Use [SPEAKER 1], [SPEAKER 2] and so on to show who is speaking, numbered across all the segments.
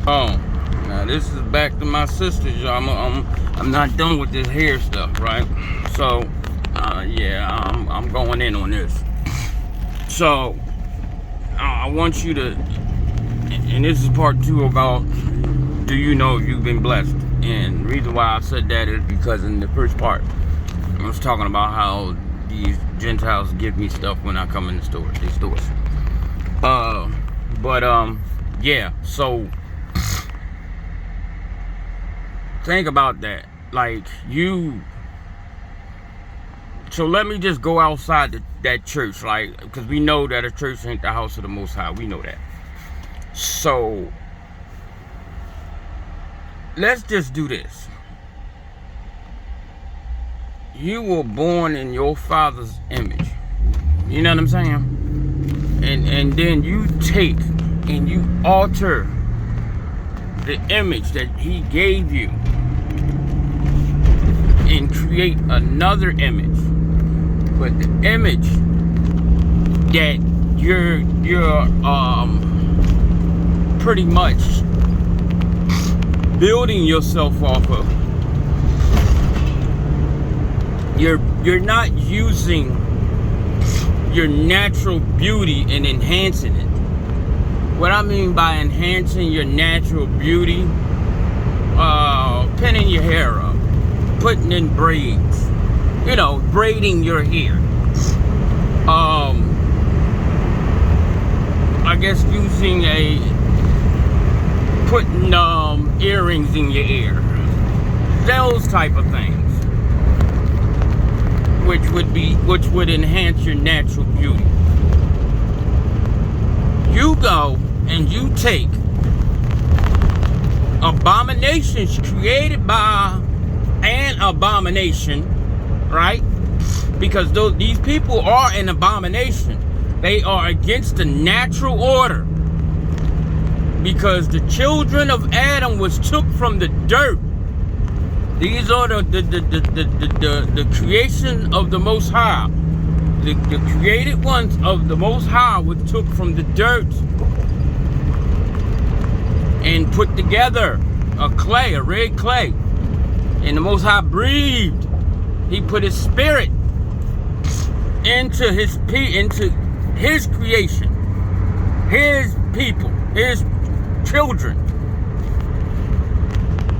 [SPEAKER 1] Oh, now this is back to my sisters, y'all. I'm not done with this hair stuff, right? So, yeah, I'm going in on this. So, I want you to, and this is part 2 about, do you know you've been blessed? And the reason why I said that is because in the first part, I was talking about how these Gentiles give me stuff when I come in the stores, these stores. Yeah, so think about that. Like, so let me just go outside that church, like, because we know that a church ain't the house of the Most High. We know that. So let's just do this. You were born in your father's image. You know what I'm saying? And then you take and you alter the image that he gave you and create another image. But the image that you're pretty much building yourself off of, you're not using your natural beauty and enhancing it. What I mean by enhancing your natural beauty, pinning your hair up, putting in braids, braiding your hair. I guess using putting earrings in your ear, those type of things, which would enhance your natural beauty. You go and you take abominations created by an abomination, right? Because these people are an abomination. They are against the natural order. Because the children of Adam was took from the dirt. These are the creation of the Most High. The created ones of the Most High was took from the dirt and put together a red clay. And the Most High breathed. He put his spirit into his creation, his people, his children,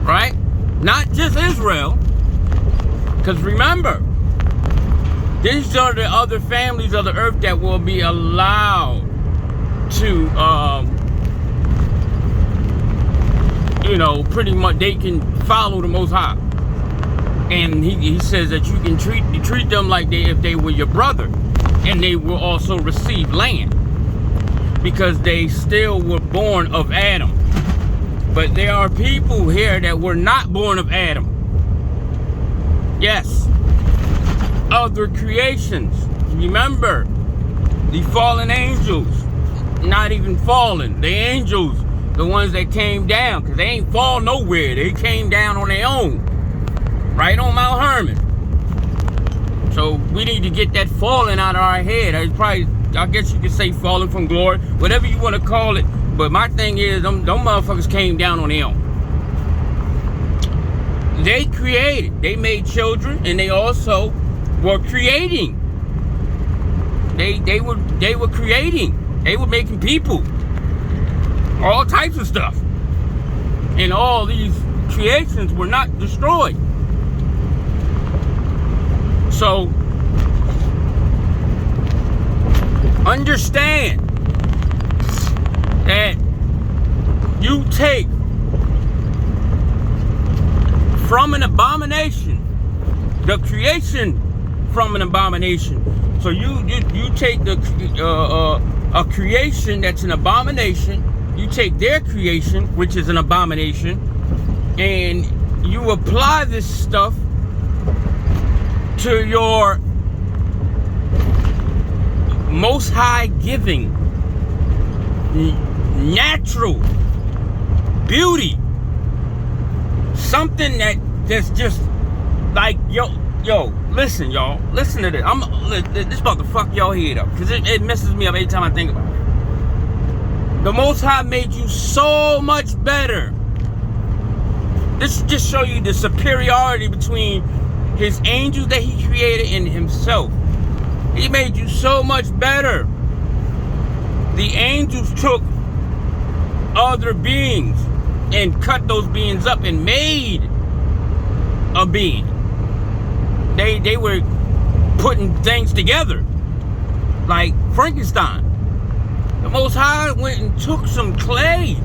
[SPEAKER 1] right? Not just Israel, because remember, these are the other families of the earth that will be allowed to, pretty much they can follow the Most High. And he says that you can treat them like if they were your brother, and they will also receive land because they still were born of Adam. But there are people here that were not born of Adam. Yes, other creations. Remember, the fallen angels, not even fallen, the angels, the ones that came down, because they ain't fall nowhere. They came down on their own. Right on Mount Hermon. So we need to get that falling out of our head. It's probably, I guess you could say falling from glory, whatever you want to call it. But my thing is, them motherfuckers came down on their own. They created, they made children, and they also were creating. They were creating. They were making people. All types of stuff. And all these creations were not destroyed. So, understand that you take from an abomination, the creation from an abomination. So you take a creation that's an abomination, you take their creation, which is an abomination, and you apply this stuff to your Most High giving natural beauty, something that's just like yo, listen, y'all, listen to this. This about to fuck y'all head up, because it messes me up every time I think about it. The Most High made you so much better. This just show you the superiority between his angels that he created and himself. He made you so much better. The angels took other beings and cut those beings up and made a being. They were putting things together like Frankenstein. The Most High went and took some clay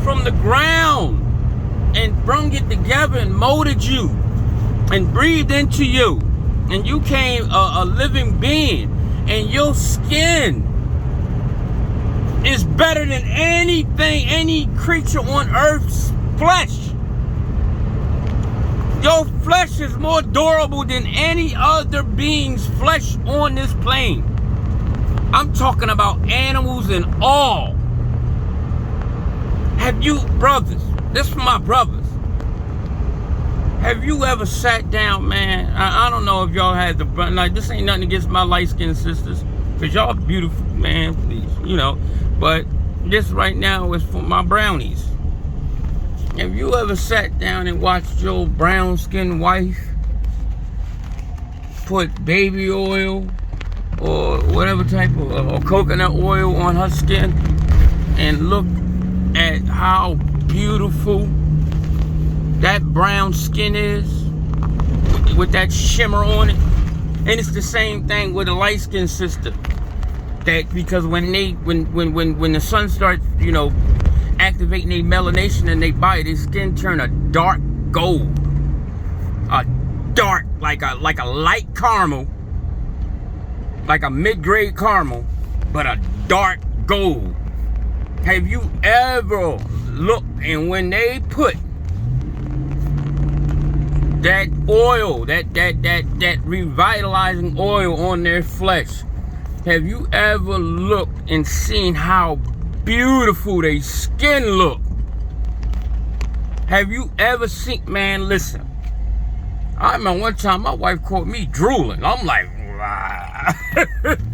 [SPEAKER 1] from the ground and brung it together and molded you and breathed into you, and you became a living being, and your skin is better than anything, any creature on earth's flesh. Your flesh is more durable than any other being's flesh on this plane. I'm talking about animals and all. Have you, brothers, this is for my brothers, have you ever sat down, man? I don't know if y'all had the, like, this ain't nothing against my light-skinned sisters, because y'all beautiful, man, please, you know, but this right now is for my brownies. Have you ever sat down and watched your brown-skinned wife put baby oil or whatever type of or coconut oil on her skin and look at how beautiful that brown skin is with that shimmer on it? And it's the same thing with a light-skinned sister. That because when the sun starts, you know, activating their melanation in their body, their skin turn a dark gold, a dark like a light caramel, like a mid-grade caramel, but a dark gold. Have you ever looked, and when they put that oil, that revitalizing oil on their flesh, have you ever looked and seen how beautiful their skin look? Have you ever seen, man, listen, I remember one time my wife caught me drooling. I'm like, wow.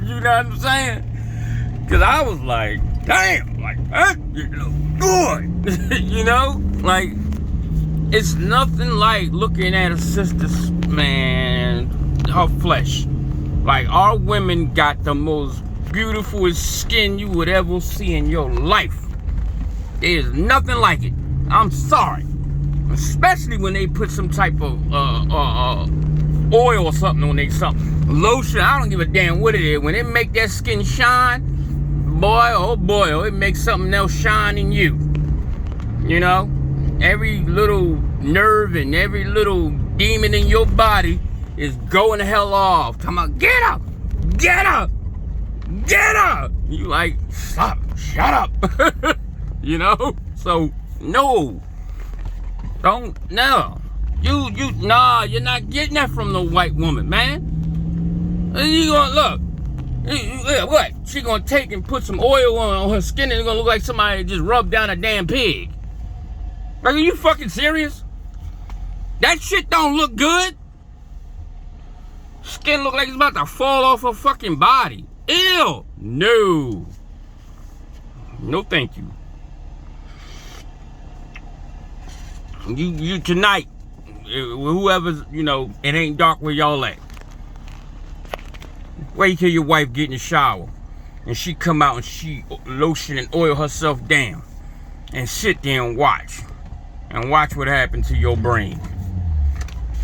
[SPEAKER 1] You know what I'm saying? Because I was like, damn, like, that look good. You know? Like, it's nothing like looking at a sister's, man, her flesh. Like, our women got the most beautiful skin you would ever see in your life. There's nothing like it. I'm sorry. Especially when they put some type of oil or something on they something. Lotion, I don't give a damn what it is. When it make that skin shine, boy, oh, it makes something else shine in you. You know? Every little nerve and every little demon in your body is going the hell off. Come on, get up! Get up! Get up! You like, stop, shut up. You know? So, no. Don't, no. Nah, you're not getting that from the white woman, man. You gonna look. What? She gonna take and put some oil on her skin and it's gonna look like somebody just rubbed down a damn pig. Like, are you fucking serious? That shit don't look good. Skin look like it's about to fall off her fucking body. Ew. No. No, thank you. You tonight, whoever's, you know, it ain't dark where y'all at. Wait till your wife get in the shower and she come out and she lotion and oil herself down and sit there and watch what happened to your brain.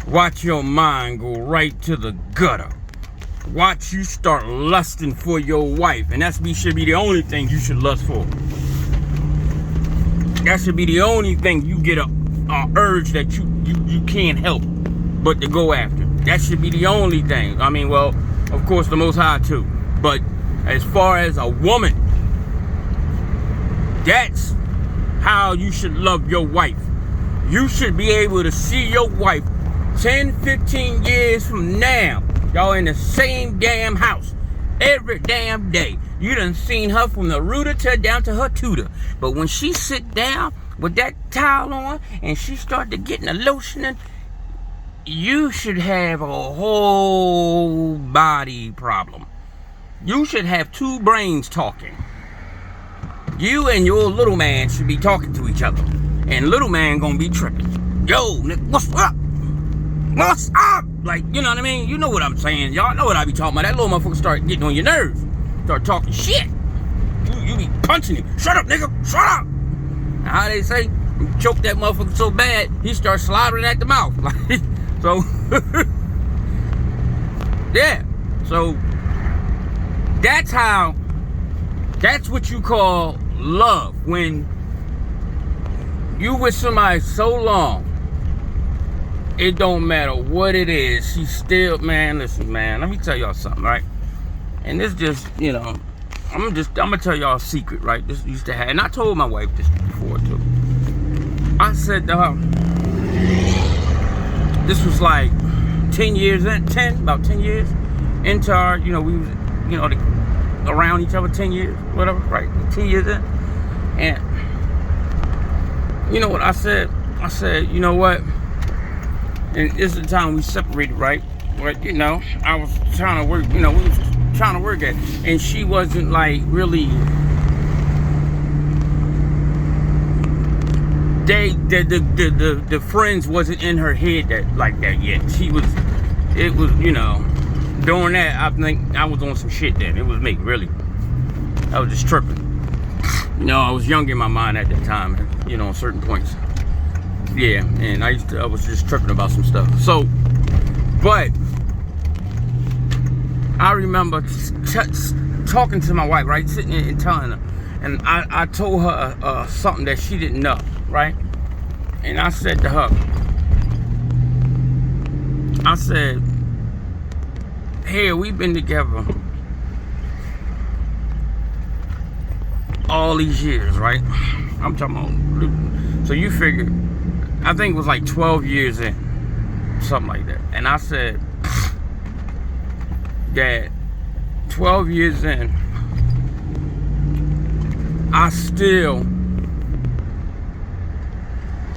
[SPEAKER 1] Watch your mind go right to the gutter. Watch you start lusting for your wife, and that should be the only thing you should lust for. That should be the only thing you get a urge that you can't help but to go after. That should be the only thing. I mean, well, of course, the Most High too. But as far as a woman, that's how you should love your wife. You should be able to see your wife 10, 15 years from now. Y'all in the same damn house every damn day. You done seen her from the rooter down to her tutor. But when she sit down with that towel on and she start to getting the lotion, you should have a whole body problem. You should have two brains talking. You and your little man should be talking to each other. And little man gonna be tripping. Yo, nigga, what's up? What's up? Like, you know what I mean? You know what I'm saying. Y'all know what I be talking about. That little motherfucker start getting on your nerves. Start talking shit. You be punching him. Shut up, nigga. Shut up. Now, how they say? You choke that motherfucker so bad, he starts slobbering at the mouth. So, yeah. So, that's what you call love. When you with somebody so long, it don't matter what it is. She still, man, listen, man, let me tell y'all something, right? And this just, you know, I'm gonna tell y'all a secret, right? This used to happen, and I told my wife this before too. I said to her, this was like 10 years in, about 10 years into our, you know, we was, you know, around each other 10 years, whatever, right? 10 years in. And you know what I said? I said, you know what? And this is the time we separated, right? But, you know, I was trying to work, you know, we was trying to work at it. And she wasn't like really, the friends wasn't in her head like that yet. It was, you know, doing that, I think I was on some shit then. It was me, really. I was just tripping. You know, I was young in my mind at that time, you know, on certain points. Yeah, and I was just tripping about some stuff. So, but I remember talking to my wife, right, sitting and telling her, and I told her something that she didn't know, right? And I said to her, I said, hey, we've been together all these years, right? I'm talking about, so you figure, I think it was like 12 years in, something like that. And I said that 12 years in, I still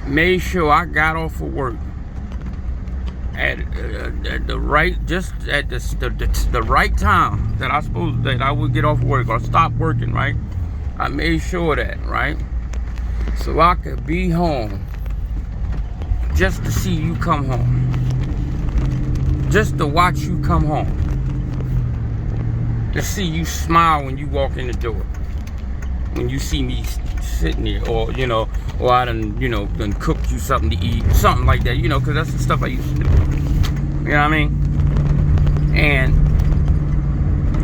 [SPEAKER 1] made sure I got off of work at the right, just at the right time that I would get off work or stop working, right? I made sure that, right? So I could be home just to see you come home. Just to watch you come home. To see you smile when you walk in the door. When you see me sitting there, or, you know, or I done, you know, done cooked you something to eat, something like that, you know, because that's the stuff I used to do. You know what I mean? And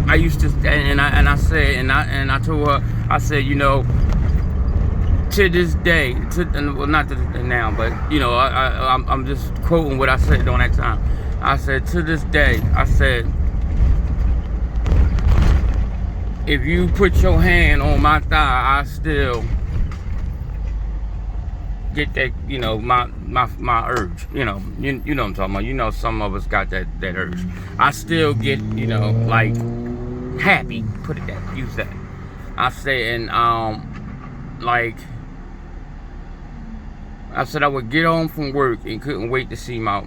[SPEAKER 1] I used to, and I said, and I told her, I said, you know, to this day, well, not to now, but, you know, I'm just quoting what I said during that time. I said, to this day, I said, if you put your hand on my thigh, I still get that, you know, my urge, you know what I'm talking about. You know, some of us got that urge. I still get, you know, like, happy, put it that, use that. I say, and like, I said I would get home from work and couldn't wait to see my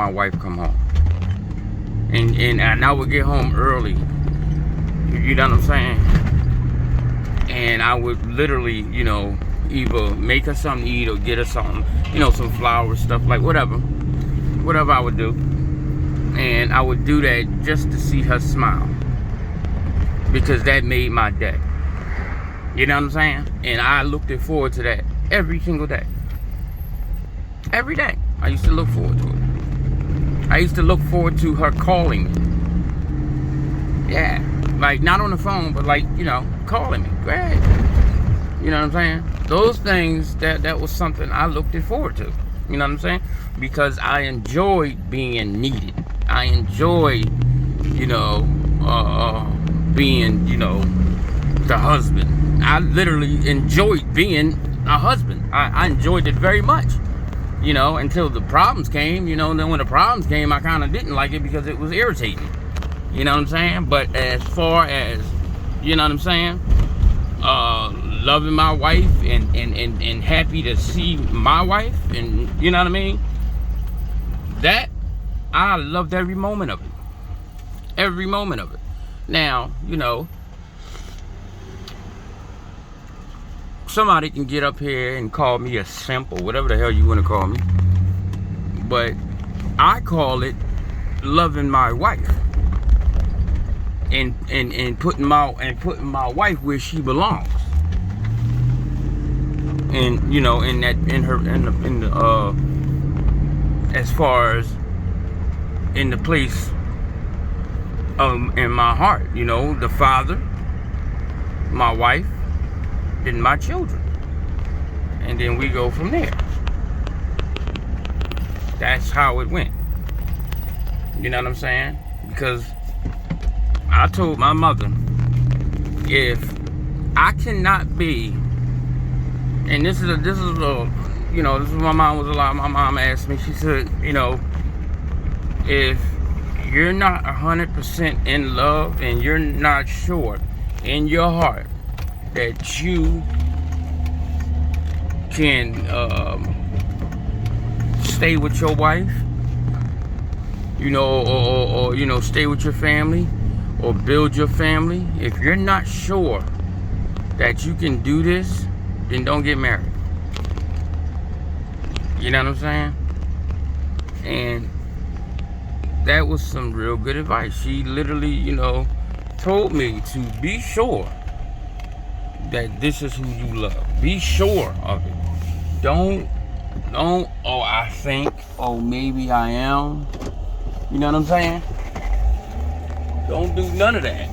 [SPEAKER 1] wife come home, and I would get home early. You know what I'm saying? And I would literally, you know, either make her something to eat or get her something, you know, some flowers, stuff like whatever I would do. And I would do that just to see her smile, because that made my day. You know what I'm saying? And I looked forward to that every single day. Every day. I used to look forward to it. I used to look forward to her calling me. Yeah. Like, not on the phone, but like, you know, calling me. Great. You know what I'm saying? Those things, that was something I looked forward to. You know what I'm saying? Because I enjoyed being needed. I enjoyed, you know, being, you know, the husband. I literally enjoyed being a husband. I enjoyed it very much. You know, until the problems came, you know, and then when the problems came, I kind of didn't like it because it was irritating. You know what I'm saying? But as far as, you know what I'm saying, loving my wife and happy to see my wife, and you know what I mean, that, I loved every moment of it. Every moment of it. Now, you know, somebody can get up here and call me a simp or whatever the hell you want to call me, but I call it loving my wife and putting my wife where she belongs. And you know, as far as in the place in my heart, you know, the father, my wife, then my children, and then we go from there. That's how it went. You know what I'm saying? Because I told my mother, if I cannot be, and this is you know, this is what my mom was alive. My mom asked me, she said, you know, if you're not 100% in love and you're not sure in your heart that you can stay with your wife, you know, or you know, stay with your family or build your family, if you're not sure that you can do this, then don't get married. You know what I'm saying? And that was some real good advice. She literally, you know, told me to be sure that this is who you love. Be sure of it. Don't, oh, I think, oh, maybe I am. You know what I'm saying? Don't do none of that.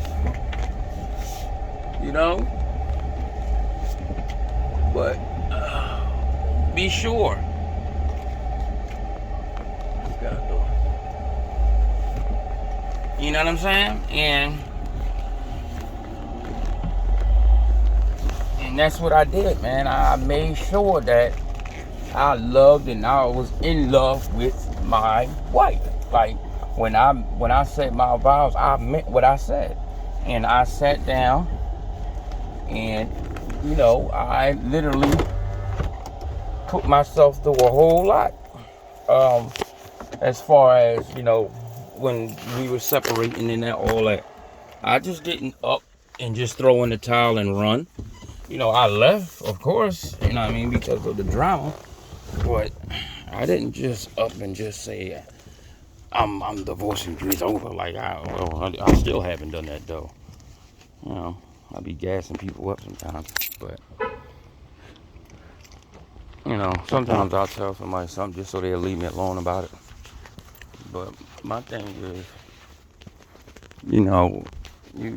[SPEAKER 1] You know? But be sure. You know what I'm saying? And that's what I did, man. I made sure that I loved and I was in love with my wife. Like when I said my vows, I meant what I said. And I sat down and, you know, I literally put myself through a whole lot. As far as, you know, when we were separating and all that, I just didn't up and just throw in the towel and run. You know, I left, of course, you know what I mean, because of the drama. But I didn't just up and just say, I'm divorcing you, it's over. Like, I still haven't done that, though. You know, I be gassing people up sometimes. But, you know, sometimes I'll tell somebody something just so they'll leave me alone about it. But my thing is, you know, you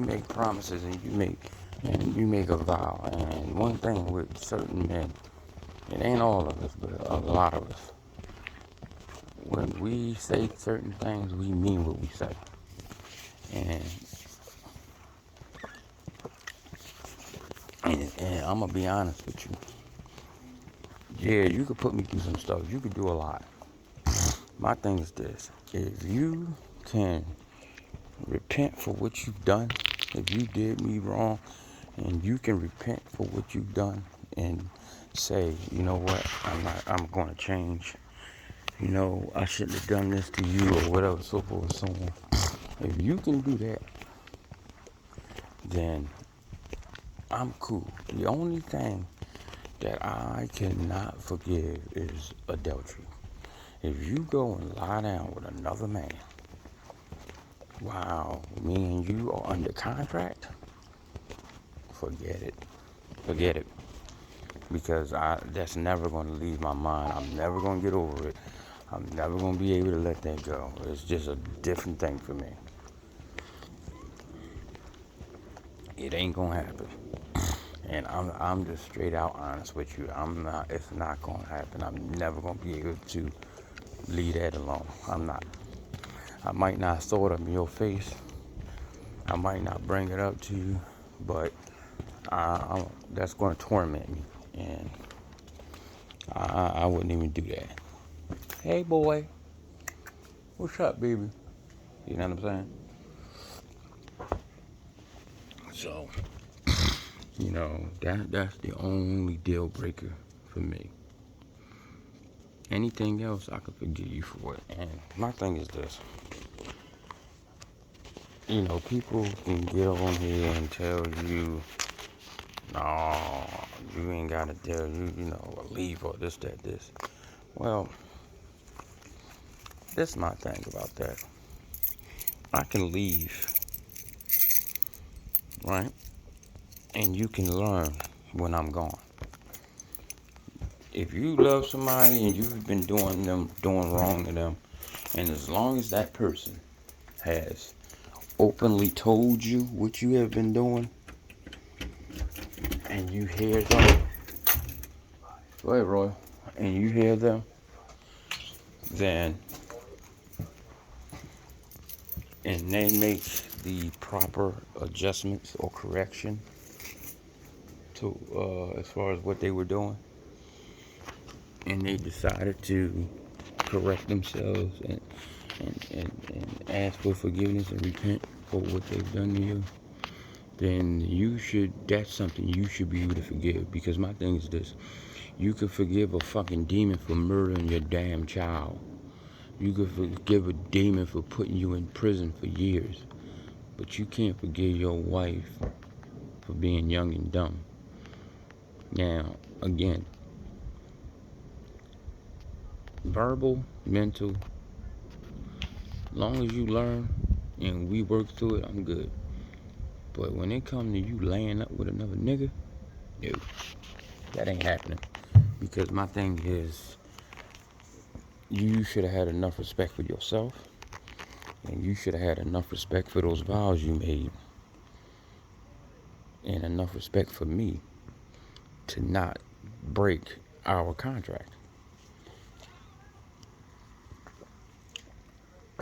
[SPEAKER 1] make promises and you make a vow. And one thing with certain men, it ain't all of us, but a lot of us, when we say certain things, we mean what we say. And I'm gonna be honest with you. Yeah, you could put me through some stuff. You could do a lot. My thing is this: if you can repent for what you've done, if you did me wrong, and you can repent for what you've done and say, you know what, I'm going to change. You know, I shouldn't have done this to you or whatever, so forth and so on. If you can do that, then I'm cool. The only thing that I cannot forgive is adultery. If you go and lie down with another man while me and you are under contract, forget it. Forget it. Because that's never going to leave my mind. I'm never going to get over it. I'm never going to be able to let that go. It's just a different thing for me. It ain't going to happen. And I'm just straight out honest with you. It's not going to happen. I'm never going to be able to leave that alone. I'm not. I might not throw it up in your face. I might not bring it up to you, but that's going to torment me. And I wouldn't even do that. Hey, boy. What's up, baby? You know what I'm saying? So, you know, that's the only deal breaker for me. Anything else, I could forgive you for it. And my thing is this. You know, people can get on here and tell you No, you ain't gotta tell leave or this, that, this. Well, that's my thing about that. I can leave, right? And you can learn when I'm gone. If you love somebody and you've been doing wrong to them, and as long as that person has openly told you what you have been doing, and you hear them, go ahead, Roy, and you hear them, then, and they make the proper adjustments or correction to as far as what they were doing, and they decided to correct themselves and ask for forgiveness and repent for what they've done to you, then that's something you should be able to forgive. Because my thing is this: you could forgive a fucking demon for murdering your damn child. You could forgive a demon for putting you in prison for years, but you can't forgive your wife for being young and dumb. Now, again, verbal, mental, long as you learn and we work through it, I'm good. But when it comes to you laying up with another nigga, no, that ain't happening. Because my thing is, you should have had enough respect for yourself, and you should have had enough respect for those vows you made, and enough respect for me to not break our contract.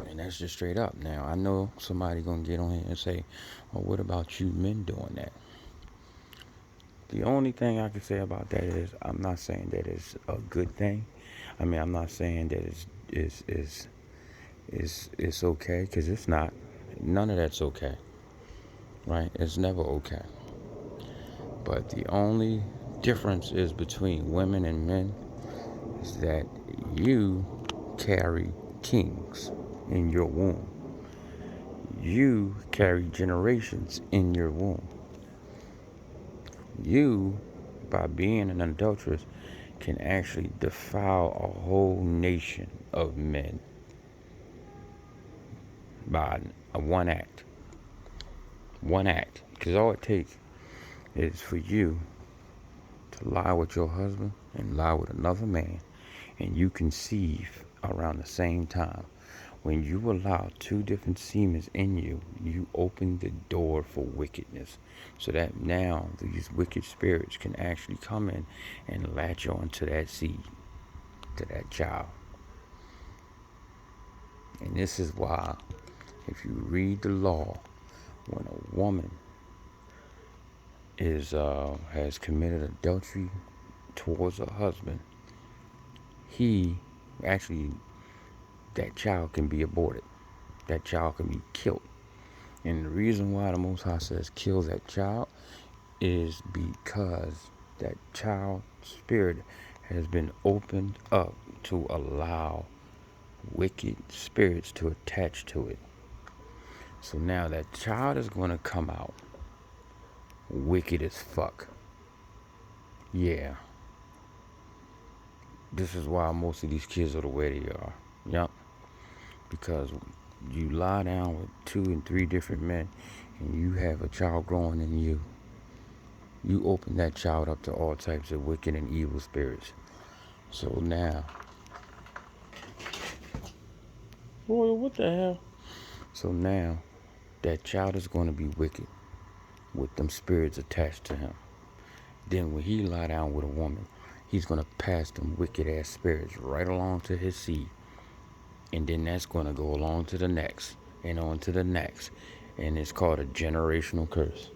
[SPEAKER 1] And that's just straight up. Now, I know somebody gonna get on here and say, well, what about you men doing that? The only thing I can say about that is, I'm not saying that it's a good thing. I mean, I'm not saying that it's okay, because it's not. None of that's okay, right? It's never okay. But the only difference is between women and men is that you carry kings in your womb. You carry generations in your womb. You, by being an adulteress, can actually defile a whole nation of men by one act. One act. Because all it takes is for you to lie with your husband and lie with another man, and you conceive around the same time. When you allow two different semen in you, you open the door for wickedness. So that now these wicked spirits can actually come in and latch on to that seed, to that child. And this is why, if you read the law, when a woman has committed adultery towards her husband, that child can be aborted. That child can be killed. And the reason why the Most High says kill that child is because that child's spirit has been opened up to allow wicked spirits to attach to it. So now that child is going to come out wicked as fuck. Yeah. This is why most of these kids are the way they are. Yup. Because you lie down with 2 and 3 different men and you have a child growing in you. You open that child up to all types of wicked and evil spirits. So now, Royal, what the hell? So now, that child is going to be wicked with them spirits attached to him. Then when he lie down with a woman, he's going to pass them wicked ass spirits right along to his seed. And then that's going to go along to the next and on to the next. And it's called a generational curse.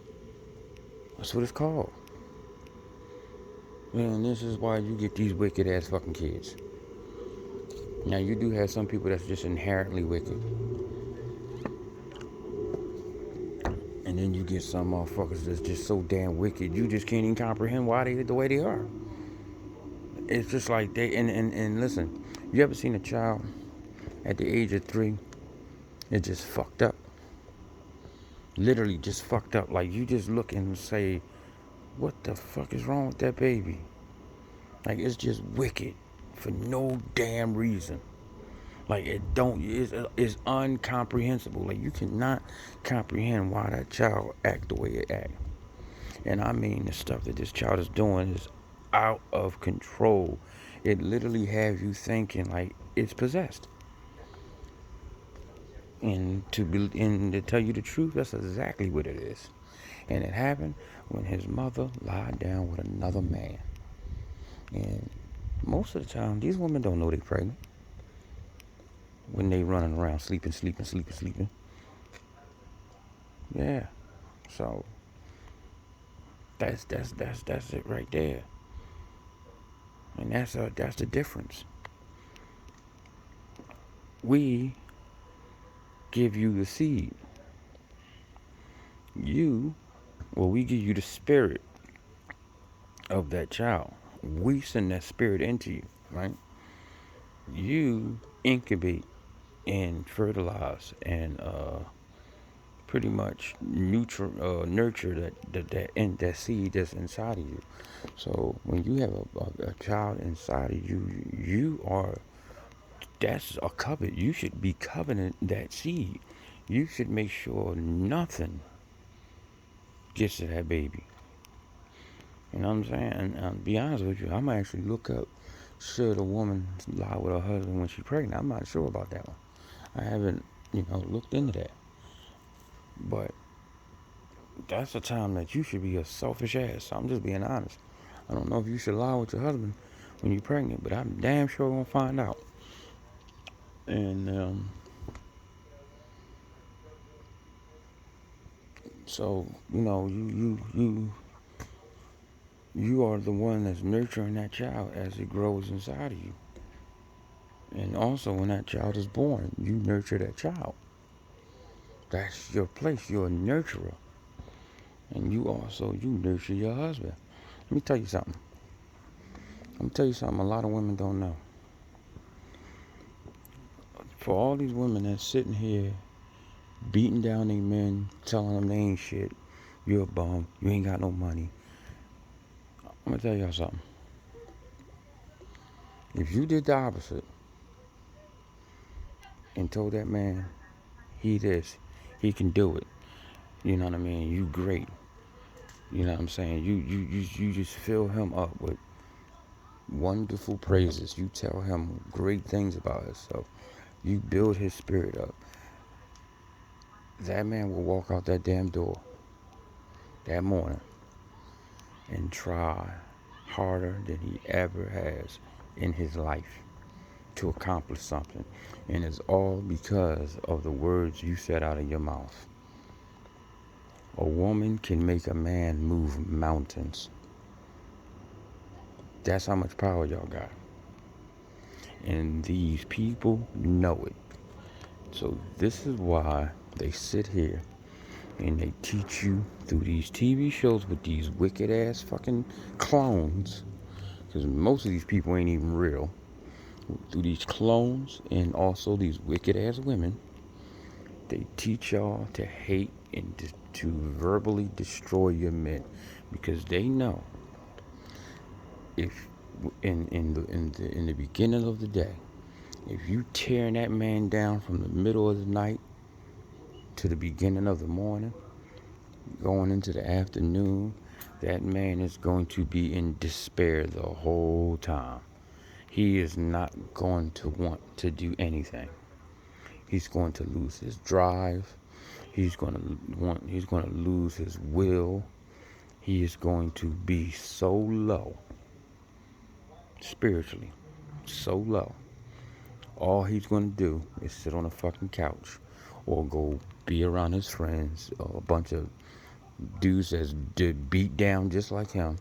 [SPEAKER 1] That's what it's called. And this is why you get these wicked ass fucking kids. Now, you do have some people that's just inherently wicked. And then you get some motherfuckers that's just so damn wicked, you just can't even comprehend why they the way they are. It's just like they, and listen, you ever seen a child at the age of 3, it just fucked up? Literally just fucked up. Like, you just look and say,
[SPEAKER 2] What the fuck is wrong with that baby? Like, it's just wicked for no damn reason. Like, it's incomprehensible. Like, you cannot comprehend why that child act the way it act. And I mean, the stuff that this child is doing is out of control. It literally has you thinking like it's possessed. And to tell you the truth, that's exactly what it is. And it happened when his mother lied down with another man. And most of the time, these women don't know they're pregnant when they running around sleeping. Yeah. So that's it right there. And that's the difference. We give you the seed. We give you the spirit of that child. We send that spirit into you, right? You incubate and fertilize and pretty much nurture that seed that's inside of you. So when you have a child inside of you, that's a covenant. You should be covenant that seed. You should make sure nothing gets to that baby. You know what I'm saying? And to be honest with you, I might actually look up should a woman lie with her husband when she's pregnant. I'm not sure about that one. I haven't, looked into that. But that's a time that you should be a selfish ass. I'm just being honest. I don't know if you should lie with your husband when you're pregnant, but I'm damn sure gonna find out. And so you are the one that's nurturing that child as it grows inside of you. And also, when that child is born, you nurture that child. That's your place. You're a nurturer. And you nurture your husband. Let me tell you something. A lot of women don't know. For all these women that's sitting here beating down their men, telling them they ain't shit, you're a bum, you ain't got no money. I'm gonna tell y'all something. If you did the opposite and told that man he can do it, you know what I mean? You great. You know what I'm saying? You just fill him up with wonderful praises. You tell him great things about himself. You build his spirit up. That man will walk out that damn door that morning and try harder than he ever has in his life to accomplish something. And it's all because of the words you said out of your mouth. A woman can make a man move mountains. That's how much power y'all got. And these people know it. So this is why they sit here and they teach you through these TV shows with these wicked ass fucking clones. Because most of these people ain't even real. Through these clones and also these wicked ass women, they teach y'all to hate and to verbally destroy your men. Because they know if in the beginning of the day, if you tearing that man down from the middle of the night to the beginning of the morning, going into the afternoon, that man is going to be in despair the whole time. He is not going to want to do anything. He's going to lose his drive. He's going to lose his will. He is going to be so low spiritually, so low. All he's going to do is sit on a fucking couch or go be around his friends or a bunch of dudes that's beat down just like him.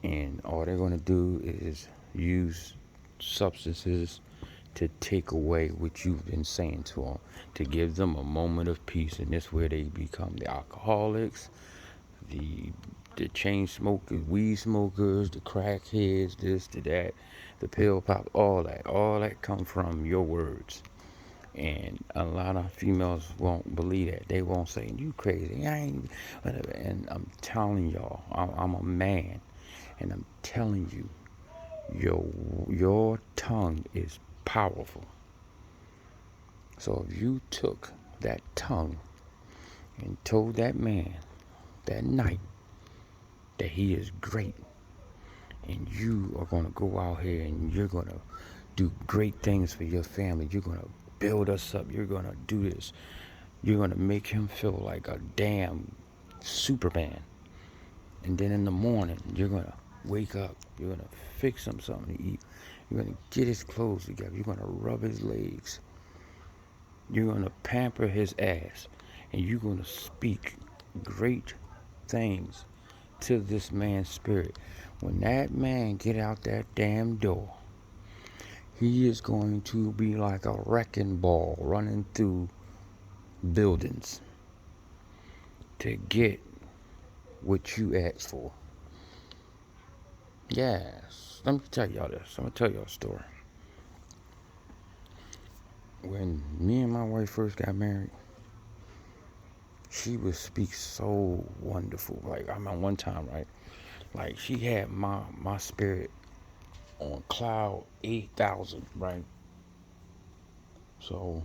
[SPEAKER 2] And all they're going to do is use substances to take away what you've been saying to them, to give them a moment of peace. And this where they become the alcoholics, the chain smokers, weed smokers, the crackheads, this to that, the pill pop, all that come from your words. And a lot of females won't believe that. They won't say, you crazy. I ain't, whatever. And I'm telling y'all, I'm a man. And I'm telling you, your tongue is powerful. So if you took that tongue and told that man that night that he is great, and you are going to go out here and you're going to do great things for your family, you're going to build us up, you're going to do this, you're going to make him feel like a damn Superman. And then in the morning, you're going to wake up, you're going to fix him something to eat, you're going to get his clothes together, you're going to rub his legs, you're going to pamper his ass, and you're going to speak great things to this man's spirit. When that man get out that damn door, he is going to be like a wrecking ball running through buildings to get what you asked for. Yes, let me tell y'all this. I'm going to tell y'all a story. When me and my wife first got married, she would speak so wonderful. Like, I remember one time, right? Like, she had my spirit on cloud 8,000, right? So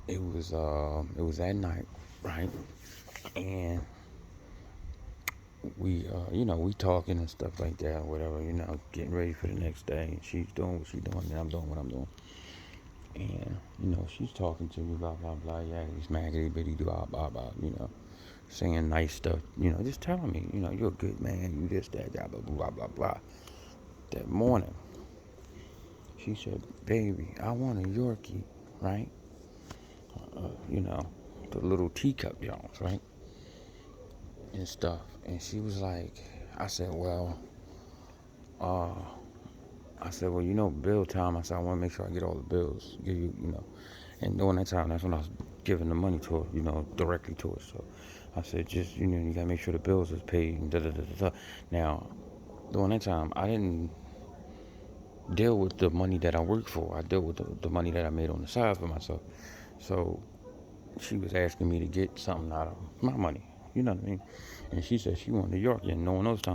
[SPEAKER 2] it was that night, right? And we we talking and stuff like that, or whatever, getting ready for the next day. And she's doing what she's doing, and I'm doing what I'm doing. And she's talking to me, blah blah blah. Yeah, he's maggity bitty, blah blah blah. Saying nice stuff. Just telling me, you're a good man. You this that blah blah blah blah. That morning, she said, "Baby, I want a Yorkie, right? The little teacup Jones, right? And stuff." And she was like, I said, well, bill time. I said, I want to make sure I get all the bills. Give you, And during that time, that's when I was giving the money to her, directly to her. So I said, just, you got to make sure the bills is paid. And da da da da. Now, during that time, I didn't deal with the money that I worked for. I dealt with the money that I made on the side for myself. So she was asking me to get something out of my money. You know what I mean? And she said she wanted New York, and no one else time